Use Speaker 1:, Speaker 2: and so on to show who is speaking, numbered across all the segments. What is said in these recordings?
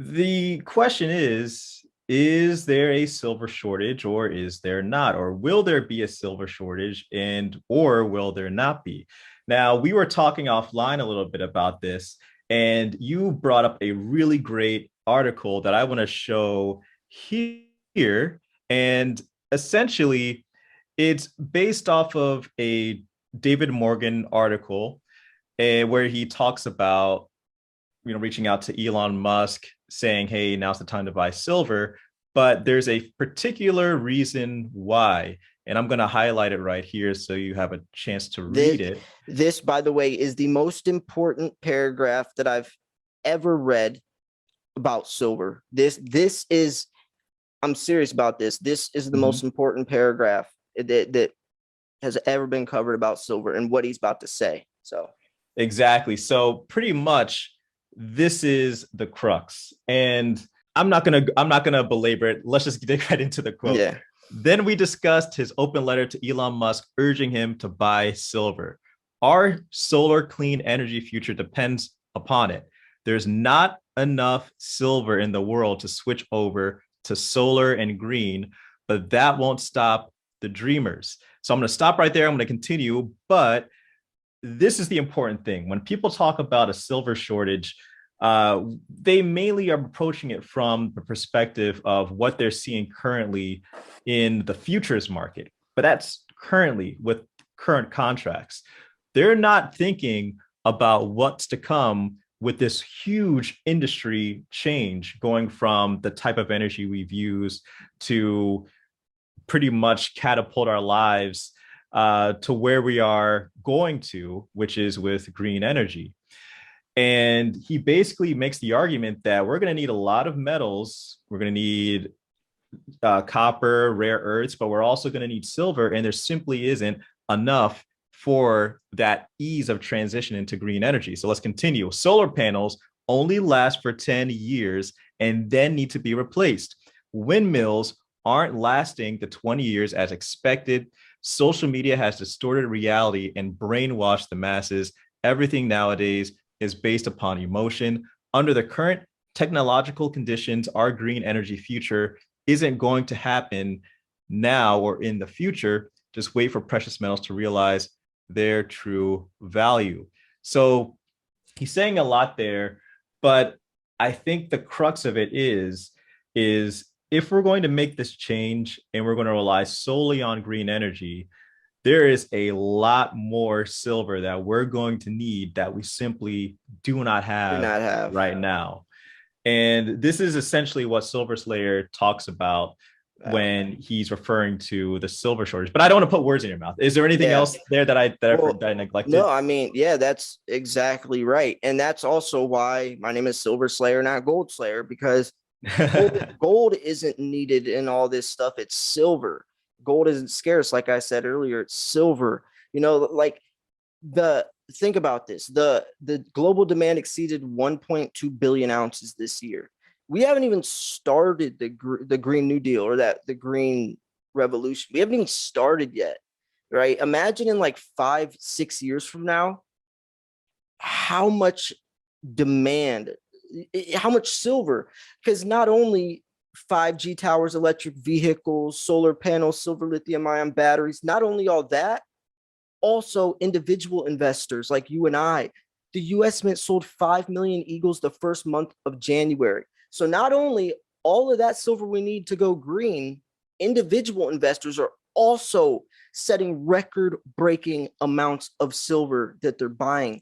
Speaker 1: The question is there a silver shortage or is there not? Or will there be a silver shortage and or will there not be? Now, we were talking offline a little bit about this, and you brought up a really great article that I want to show here. And essentially, it's based off of a David Morgan article where he talks about reaching out to Elon Musk saying, hey, now's the time to buy silver. But there's a particular reason why. And I'm going to highlight it right here so you have a chance to read it.
Speaker 2: This, by the way, is the most important paragraph that I've ever read about silver. This is, I'm serious about this. This is the most important paragraph that has ever been covered about silver and what he's about to say. So
Speaker 1: exactly. So pretty much this is the crux. And I'm not gonna belabor it. Let's just dig right into the quote.
Speaker 2: yeah.
Speaker 1: Then we discussed his open letter to Elon Musk urging him to buy silver. Our solar clean energy future depends upon it. There's not enough silver in the world to switch over to solar and green, but that won't stop the dreamers. So I'm going to stop right there. I'm going to continue, but this is the important thing. When people talk about a silver shortage, they mainly are approaching it from the perspective of what they're seeing currently in the futures market. But that's currently with current contracts. They're not thinking about what's to come with this huge industry change going from the type of energy we've used to pretty much catapult our lives to where we are going to, which is with green energy. And he basically makes the argument that we're going to need a lot of metals. We're going to need copper, rare earths, but we're also going to need silver. And there simply isn't enough for that ease of transition into green energy. So let's continue. Solar panels only last for 10 years and then need to be replaced. Windmills aren't lasting the 20 years as expected. Social media has distorted reality and brainwashed the masses. Everything nowadays is based upon emotion. Under the current technological conditions, our green energy future isn't going to happen now or in the future. Just wait for precious metals to realize their true value. So he's saying a lot there, but I think the crux of it is if we're going to make this change and we're going to rely solely on green energy, there is a lot more silver that we're going to need that we simply do not have right now. And this is essentially what Silver Slayer talks about when he's referring to the silver shortage. But I don't want to put words in your mouth. Is there anything else there that I neglected?
Speaker 2: No, I mean, yeah, that's exactly right. And that's also why my name is Silver Slayer, not Gold Slayer, because gold isn't needed in all this stuff. It's silver. Gold isn't scarce. Like I said earlier, it's silver. Like think about this. The global demand exceeded 1.2 billion ounces this year. We haven't even started the Green New Deal or the Green Revolution. We haven't even started yet, right? Imagine in like 5-6 years from now, how much demand, how much silver, because not only 5G towers, electric vehicles, solar panels, silver lithium ion batteries, not only all that, also individual investors like you and I. The US Mint sold 5 million Eagles the first month of January. So not only all of that silver we need to go green, individual investors are also setting record-breaking amounts of silver that they're buying.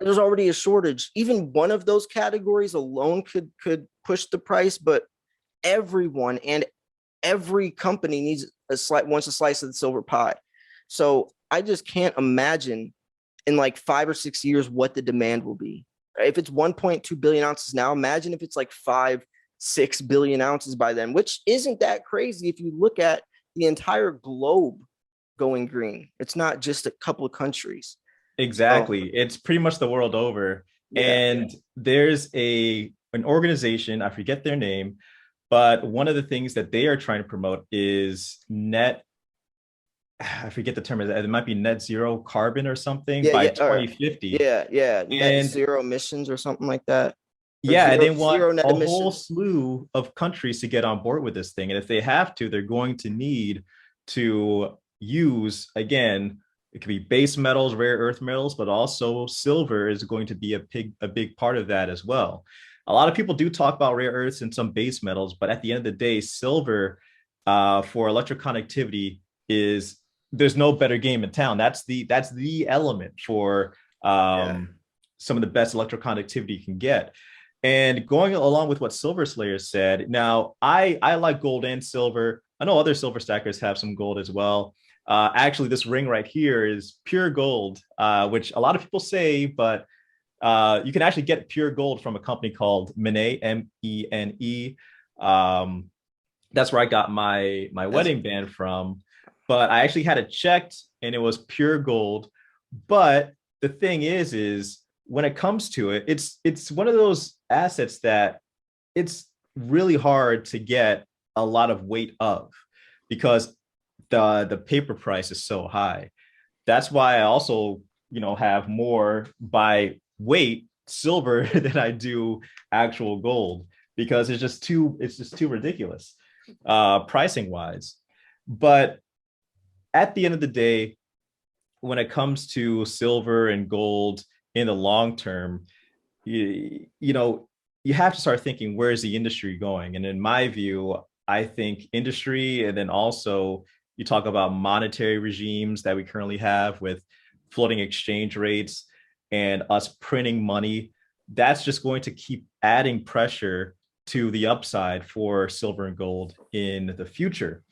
Speaker 2: There's already a shortage. Even one of those categories alone could push the price, but everyone and every company wants a slice of the silver pie. So I just can't imagine in like 5 or 6 years what the demand will be. If it's 1.2 billion ounces now, imagine if it's like 5-6 billion ounces by then, which isn't that crazy if you look at the entire globe going green. It's not just a couple of countries.
Speaker 1: Exactly. It's pretty much the world over. And there's an organization, I forget their name, but one of the things that they are trying to promote is I forget the term. It might be net zero carbon or something by 2050.
Speaker 2: Net zero emissions or something like that.
Speaker 1: Yeah, and they want
Speaker 2: zero net
Speaker 1: a whole
Speaker 2: emissions.
Speaker 1: slew of countries to get on board with this thing. And if they have to, they're going to need to use, again, it could be base metals, rare earth metals, but also silver is going to be a big part of that as well. A lot of people do talk about rare earths and some base metals, but at the end of the day, silver for electroconductivity is there's no better game in town. That's the element for
Speaker 2: Yeah.
Speaker 1: some of the best electroconductivity you can get. And going along with what Silver Slayer said, now I like gold and silver. I know other silver stackers have some gold as well. Actually, this ring right here is pure gold, which a lot of people say, but you can actually get pure gold from a company called Mene, Mene. Um, that's where I got my
Speaker 2: That's
Speaker 1: wedding band from. But I actually had it checked, and it was pure gold. But the thing is when it comes to it, it's one of those assets that it's really hard to get a lot of weight of because the paper price is so high. That's why I also, have more by weight silver than I do actual gold because it's just too ridiculous pricing wise. But at the end of the day, when it comes to silver and gold in the long term, you have to start thinking, where is the industry going? And in my view, I think industry, and then also you talk about monetary regimes that we currently have with floating exchange rates and us printing money, that's just going to keep adding pressure to the upside for silver and gold in the future.